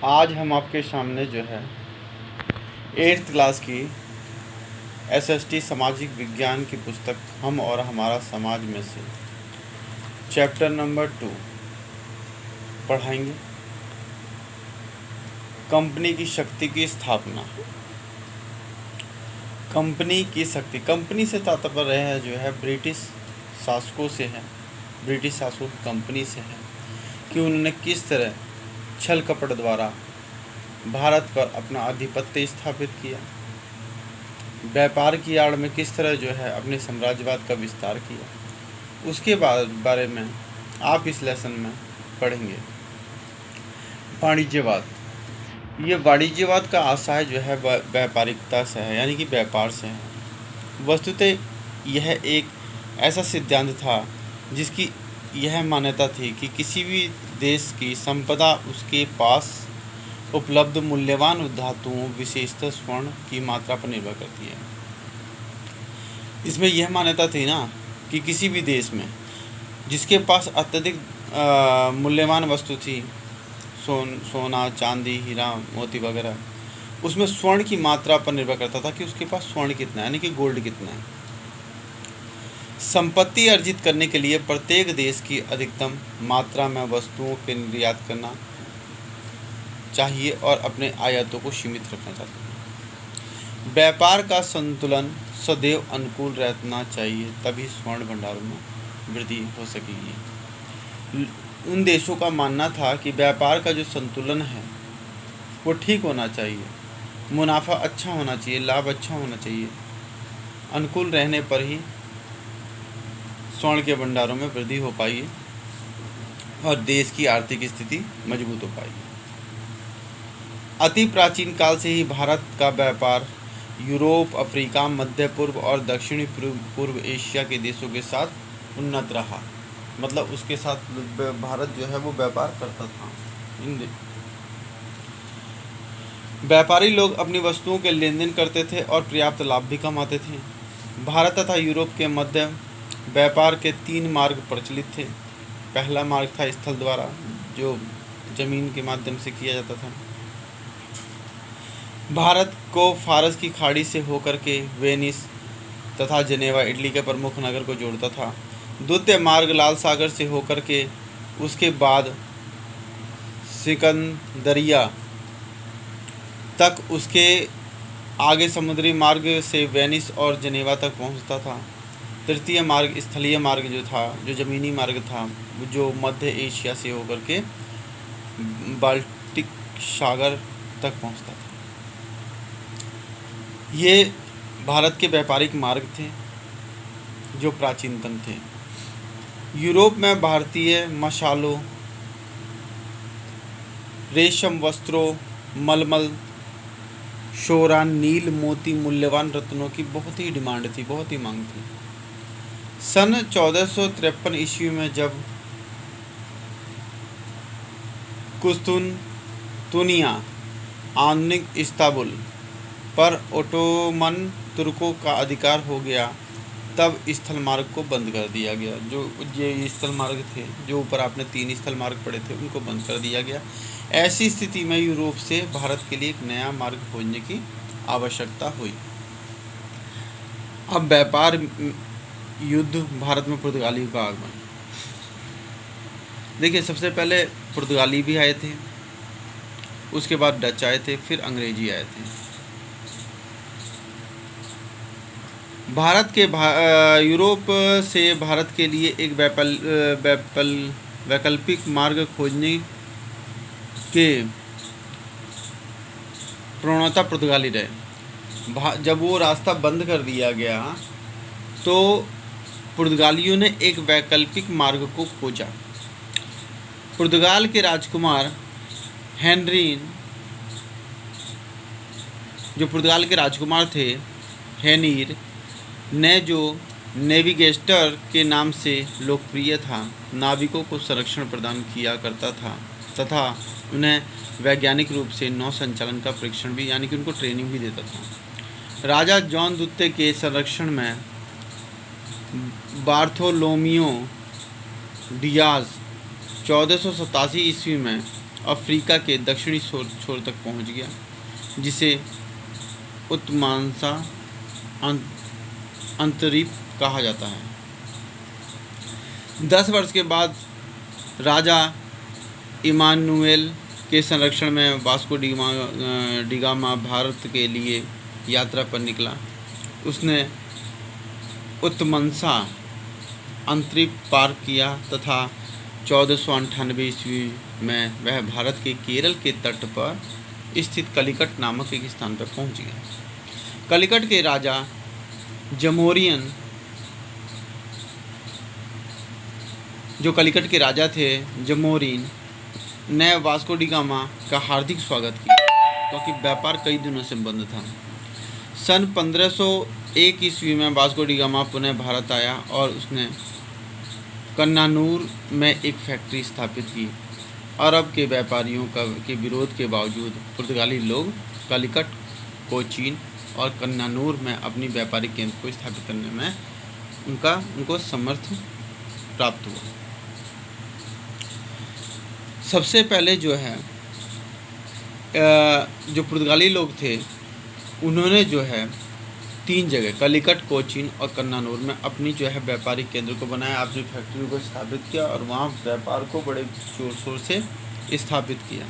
आज हम आपके सामने जो है 8th क्लास की एसएसटी सामाजिक विज्ञान की पुस्तक हम और हमारा समाज में से चैप्टर नंबर 2 पढ़ाएंगे। कंपनी की शक्ति की स्थापना। कंपनी की शक्ति, कंपनी से तात्पर्य है जो है ब्रिटिश शासकों से है, ब्रिटिश शासकों की कंपनी से है कि उन्होंने किस तरह छल कपट द्वारा भारत पर अपना आधिपत्य स्थापित किया, व्यापार की आड़ में किस तरह जो है अपने साम्राज्यवाद का विस्तार किया, उसके बारे में आप इस लेसन में पढ़ेंगे। वाणिज्यवाद। ये वाणिज्यवाद का आशय जो है व्यापारिकता से है, यानी कि व्यापार से है। वस्तुतः यह एक ऐसा सिद्धांत था जिसकी यह मान्यता थी कि किसी भी देश की संपदा उसके पास उपलब्ध मूल्यवान धातुओं विशेषतः स्वर्ण की मात्रा पर निर्भर करती है। इसमें यह मान्यता थी ना कि किसी भी देश में जिसके पास अत्यधिक मूल्यवान वस्तु थी, सोना, चांदी, हीरा, मोती वगैरह, उसमें स्वर्ण की मात्रा पर निर्भर करता था कि उसके पास स्वर्ण कितना है, यानी कि गोल्ड कितना है। संपत्ति अर्जित करने के लिए प्रत्येक देश की अधिकतम मात्रा में वस्तुओं के निर्यात करना चाहिए और अपने आयातों को सीमित रखना चाहिए। व्यापार का संतुलन सदैव अनुकूल रहना चाहिए, तभी स्वर्ण भंडारों में वृद्धि हो सकेगी। उन देशों का मानना था कि व्यापार का जो संतुलन है वो ठीक होना चाहिए, मुनाफा अच्छा होना चाहिए, लाभ अच्छा होना चाहिए। अनुकूल रहने पर ही स्वर्ण के भंडारों में वृद्धि हो पाई और देश की आर्थिक स्थिति मजबूत हो पाई। अति प्राचीन काल से ही भारत का व्यापार यूरोप, अफ्रीका, मध्य पूर्व और दक्षिणी पूर्व एशिया के देशों के साथ उन्नत रहा। मतलब उसके साथ भारत जो है वो व्यापार करता था। व्यापारी लोग अपनी वस्तुओं के लेन देन करते थे और पर्याप्त लाभ भी कमाते थे। भारत तथा यूरोप के मध्य व्यापार के 3 मार्ग प्रचलित थे। पहला मार्ग था स्थल द्वारा, जो जमीन के माध्यम से किया जाता था। भारत को फारस की खाड़ी से होकर के वेनिस तथा जनेवा इटली के प्रमुख नगर को जोड़ता था। द्वितीय मार्ग लाल सागर से होकर के उसके बाद सिकंदरिया तक, उसके आगे समुद्री मार्ग से वेनिस और जनेवा तक पहुंचता था। तृतीय मार्ग स्थलीय मार्ग जो था, जो ज़मीनी मार्ग था, जो मध्य एशिया से होकर के बाल्टिक सागर तक पहुंचता था। ये भारत के व्यापारिक मार्ग थे जो प्राचीनतम थे। यूरोप में भारतीय मसालों, रेशम वस्त्रों, मलमल, शोरा, नील, मोती, मूल्यवान रत्नों की बहुत ही डिमांड थी, बहुत ही मांग थी। सन 1453 ईस्वी में जब कुस्तुनतुनिया, आधुनिक इस्तांबुल पर ओटोमन तुर्कों का अधिकार हो गया, तब स्थल मार्ग को बंद कर दिया गया। जो ये स्थल मार्ग थे, जो ऊपर आपने 3 स्थल मार्ग पढ़े थे, उनको बंद कर दिया गया। ऐसी स्थिति में यूरोप से भारत के लिए एक नया मार्ग खोजने की आवश्यकता हुई। अब व्यापार युद्ध, भारत में पुर्तगालियों का आगमन। देखिए, सबसे पहले पुर्तगाली भी आए थे, उसके बाद डच आए थे, फिर अंग्रेजी आए थे। भारत के यूरोप से भारत के लिए एक वैकल्पिक मार्ग खोजने के प्रवणता पुर्तगाली रहे। जब वो रास्ता बंद कर दिया गया तो पुर्तगालियों ने एक वैकल्पिक मार्ग को खोजा। पुर्तगाल के राजकुमार हेनरीन, जो पुर्तगाल के राजकुमार थे, हेनीर ने, जो नेविगेटर के नाम से लोकप्रिय था, नाविकों को संरक्षण प्रदान किया करता था तथा उन्हें वैज्ञानिक रूप से नौ संचालन का परीक्षण भी, यानी कि उनको ट्रेनिंग भी देता था। राजा जॉन द्वितीय के संरक्षण में बार्थोलोमियो डियाज 1487 ईस्वी में अफ्रीका के दक्षिणी छोर तक पहुंच गया, जिसे उत्मांसा अंतरीप कहा जाता है। 10 वर्ष के बाद राजा इमानुएल के संरक्षण में वास्को डिगामा भारत के लिए यात्रा पर निकला। उसने उत्मंसा अंतरिप पार किया तथा 1498 ईस्वी में वह भारत के केरल के तट पर स्थित कलिकट नामक एक स्थान पर पहुंच गया। कलिकट के राजा जमोरियन, जो कलिकट के राजा थे जमोरिन, ने वास्को डी गामा का हार्दिक स्वागत किया, क्योंकि व्यापार कई दिनों से बंद था। सन 1501 ईस्वी में वास्को डी गामा पुनः भारत आया और उसने कन्नानूर में एक फैक्ट्री स्थापित की। अरब के व्यापारियों के विरोध के बावजूद पुर्तगाली लोग कलिकट, कोचीन और कन्नानूर में अपनी व्यापारिक केंद्र को स्थापित करने में उनको समर्थ प्राप्त हुआ। सबसे पहले जो है जो पुर्तगाली लोग थे, उन्होंने जो है 3 जगह कलिकट, कोचीन और कन्नानूर में अपनी जो है व्यापारिक केंद्र को बनाया, अपनी फैक्ट्री को स्थापित किया और वहाँ व्यापार को बड़े जोर शोर से स्थापित किया।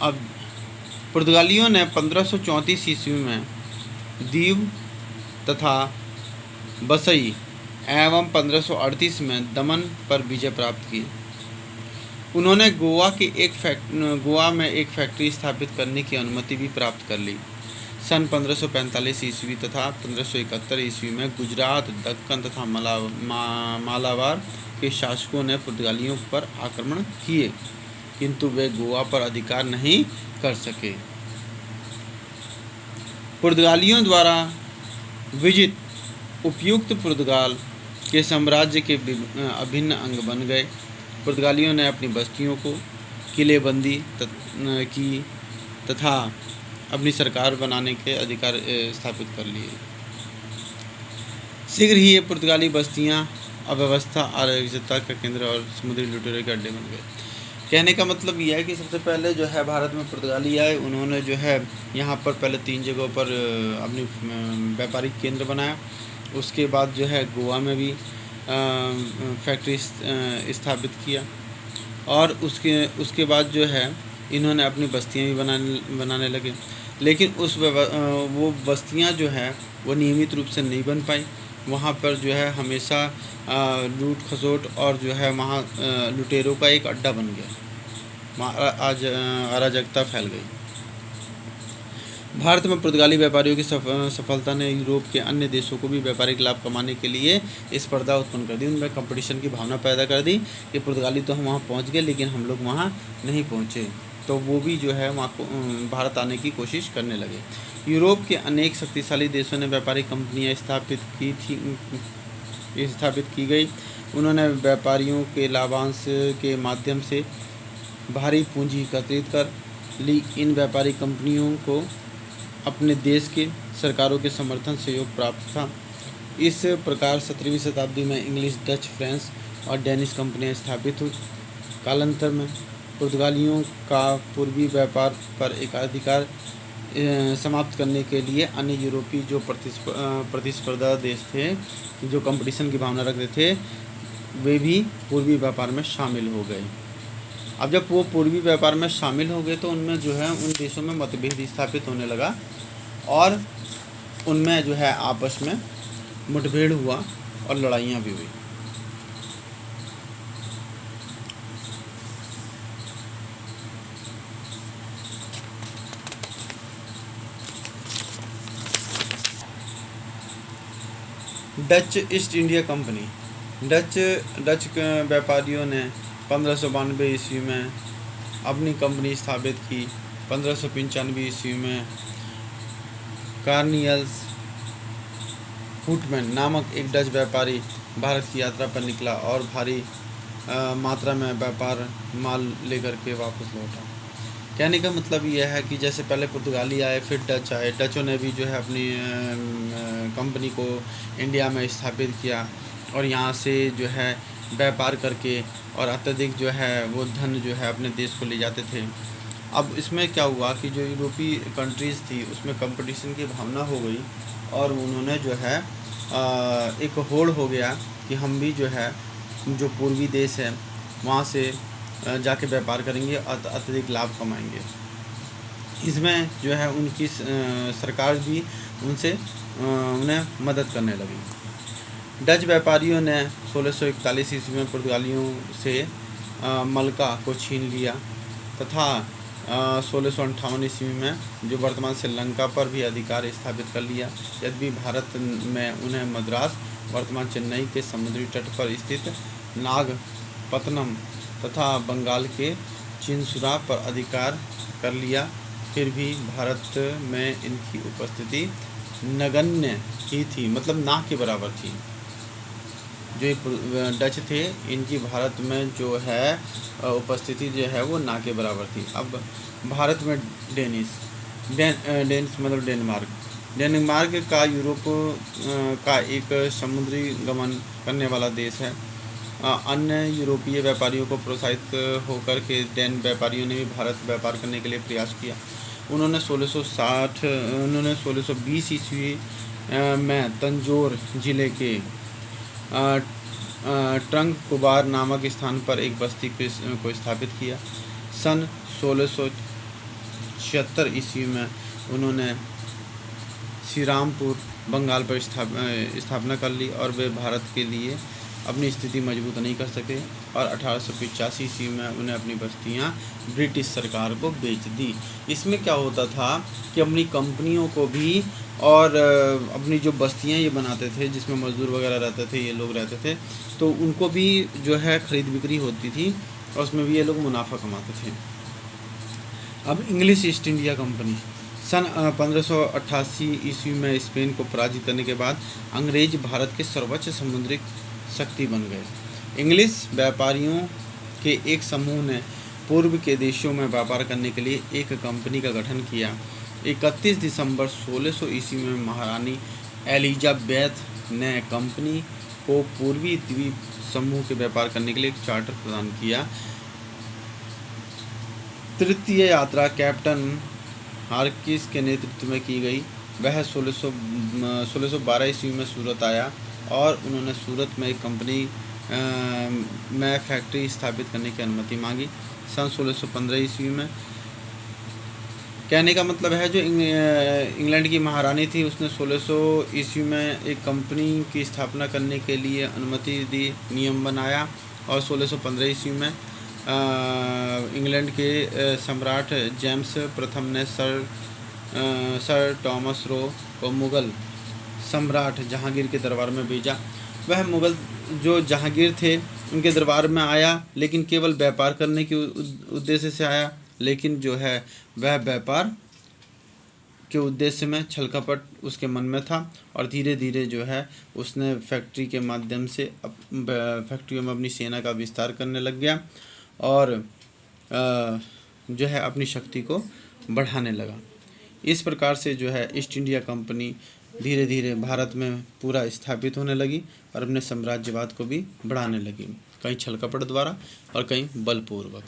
अब पुर्तगालियों ने 1534 ईस्वी में दीव तथा बसई एवं 1538 में दमन पर विजय प्राप्त की। उन्होंने गोवा में एक फैक्ट्री स्थापित करने की अनुमति भी प्राप्त कर ली। सन 1545 ईस्वी तथा 1571 ईस्वी में गुजरात, दक्कन तथा मालाबार के शासकों ने पुर्तगालियों पर आक्रमण किए, किंतु वे गोवा पर अधिकार नहीं कर सके। पुर्तगालियों द्वारा विजित उपयुक्त पुर्तगाल के साम्राज्य के अभिन्न अंग बन गए। पुर्तगालियों ने अपनी बस्तियों को किलेबंदी की तथा अपनी सरकार बनाने के अधिकार स्थापित कर लिए। शीघ्र ही ये पुर्तगाली बस्तियां अव्यवस्था, अराजकता का केंद्र और समुद्री लुटेरों के अड्डे बन गए। कहने का मतलब यह है कि सबसे पहले जो है भारत में पुर्तगाली आए, उन्होंने जो है यहाँ पर पहले 3 जगहों पर अपनी व्यापारिक केंद्र बनाया। उसके बाद जो है गोवा में भी फैक्ट्री स्थापित किया और उसके बाद जो है इन्होंने अपनी बस्तियां भी बनाने लगे। लेकिन वो बस्तियां जो है वो नियमित रूप से नहीं बन पाई। वहाँ पर जो है हमेशा लूट खसोट और जो है वहाँ लुटेरों का एक अड्डा बन गया, वहाँ आज अराजकता फैल गई। भारत में पुर्तगाली व्यापारियों की सफलता ने यूरोप के अन्य देशों को भी व्यापारिक लाभ कमाने के लिए स्पर्धा उत्पन्न कर दी, उनमें कंपटीशन की भावना पैदा कर दी कि पुर्तगाली तो हम वहाँ पहुँच गए लेकिन हम लोग वहाँ नहीं पहुँचे, तो वो भी जो है वहाँ को भारत आने की कोशिश करने लगे। यूरोप के अनेक शक्तिशाली देशों ने व्यापारिक कंपनियाँ स्थापित की गई। उन्होंने व्यापारियों के लाभांश के माध्यम से भारी पूंजी एकत्रित कर ली। इन व्यापारिक कंपनियों को अपने देश के सरकारों के समर्थन सहयोग प्राप्त था। इस प्रकार 17वीं शताब्दी में इंग्लिश, डच, फ्रेंच और डेनिश कंपनियां स्थापित हुई। कालांतर में पुर्तगालियों का पूर्वी व्यापार पर एकाधिकार समाप्त करने के लिए अन्य यूरोपीय जो प्रतिस्पर्धा देश थे, जो कंपटीशन की भावना रखते थे, वे भी पूर्वी व्यापार में शामिल हो गए। अब जब वो पूर्वी व्यापार में शामिल हो गए तो उनमें जो है उन देशों में मतभेद स्थापित होने लगा और उनमें जो है आपस में मुठभेड़ हुआ और लड़ाइयाँ भी हुई। Dutch east India company. Dutch व्यापारियों ने 1592 ईस्वी में अपनी कंपनी स्थापित की। 1595 ईस्वी में कार्नियल्स हुटमैन नामक एक डच व्यापारी भारत की यात्रा पर निकला और भारी मात्रा में व्यापार माल लेकर के वापस लौटा। कहने का मतलब यह है कि जैसे पहले पुर्तगाली आए, फिर डच आए। डचों ने भी जो है अपनी कंपनी को इंडिया में स्थापित किया और यहाँ से जो है व्यापार करके और अत्यधिक जो है वो धन जो है अपने देश को ले जाते थे। अब इसमें क्या हुआ कि जो यूरोपीय कंट्रीज़ थी उसमें कंपटीशन की भावना हो गई और उन्होंने जो है एक होड़ हो गया कि हम भी जो है जो पूर्वी देश है वहाँ से जाके व्यापार करेंगे और अत्यधिक लाभ कमाएंगे। इसमें जो है उनकी सरकार भी उनसे उन्हें मदद करने लगी। डच व्यापारियों ने 1641 ईस्वी में पुर्तगालियों से मलका को छीन लिया तथा 1658 ईस्वी में जो वर्तमान श्रीलंका पर भी अधिकार स्थापित कर लिया। यद्यपि भारत में उन्हें मद्रास वर्तमान चेन्नई के समुद्री तट पर स्थित नागपत्तनम तथा बंगाल के चिनसुरा पर अधिकार कर लिया, फिर भी भारत में इनकी उपस्थिति नगण्य ही थी, मतलब ना के बराबर थी। जो डच थे इनकी भारत में जो है उपस्थिति जो है वो ना के बराबर थी। अब भारत में डेनिश मतलब डेनमार्क का यूरोप का एक समुद्री गमन करने वाला देश है। अन्य यूरोपीय व्यापारियों को प्रोत्साहित होकर के डेन व्यापारियों ने भी भारत व्यापार करने के लिए प्रयास किया। उन्होंने 1620 ईस्वी में तंजौर जिले के ट्रंककुबार नामक स्थान पर एक बस्ती को स्थापित किया। सन 1676 ईस्वी में उन्होंने श्रीरामपुर बंगाल पर स्थापना कर ली और वे भारत के लिए अपनी स्थिति मजबूत नहीं कर सके और 1885 ईस्वी में उन्हें अपनी बस्तियां ब्रिटिश सरकार को बेच दी। इसमें क्या होता था कि अपनी कंपनियों को भी और अपनी जो बस्तियां ये बनाते थे जिसमें मजदूर वगैरह रहते थे, ये लोग रहते थे, तो उनको भी जो है खरीद बिक्री होती थी और उसमें भी ये लोग मुनाफा कमाते थे। अब इंग्लिश ईस्ट इंडिया कंपनी सन 1588 ईस्वी में स्पेन को पराजित करने के बाद अंग्रेज भारत के सर्वोच्च समुद्री शक्ति बन गए। इंग्लिश व्यापारियों के एक समूह ने पूर्व के देशों में व्यापार करने के लिए एक कंपनी का गठन किया। 31 दिसंबर 1600 ईस्वी में महारानी एलिजाबेथ ने कंपनी को पूर्वी द्वीप समूह के व्यापार करने के लिए एक चार्टर प्रदान किया। तृतीय यात्रा कैप्टन हार्किस के नेतृत्व में की गई। वह 1612 ईस्वी में सूरत आया और उन्होंने सूरत में एक कंपनी में फैक्ट्री स्थापित करने की अनुमति मांगी। सन 1615 ईस्वी में, कहने का मतलब है जो इंग्लैंड की महारानी थी उसने 1600 ईस्वी में एक कंपनी की स्थापना करने के लिए अनुमति दी, नियम बनाया और 1615 ईस्वी में इंग्लैंड के सम्राट जेम्स प्रथम ने सर टॉमस रो को मुग़ल सम्राट जहांगीर के दरबार में भेजा। वह मुग़ल जो जहांगीर थे उनके दरबार में आया, लेकिन केवल व्यापार करने के उद्देश्य से आया, लेकिन जो है वह व्यापार के उद्देश्य में छल कपट उसके मन में था और धीरे धीरे जो है उसने फैक्ट्री के माध्यम से फैक्ट्रियों में अपनी सेना का विस्तार करने लग गया और जो है अपनी शक्ति को बढ़ाने लगा। इस प्रकार से जो है ईस्ट इंडिया कंपनी धीरे धीरे भारत में पूरा स्थापित होने लगी और अपने साम्राज्यवाद को भी बढ़ाने लगी, कहीं छल कपट द्वारा और कहीं बलपूर्वक।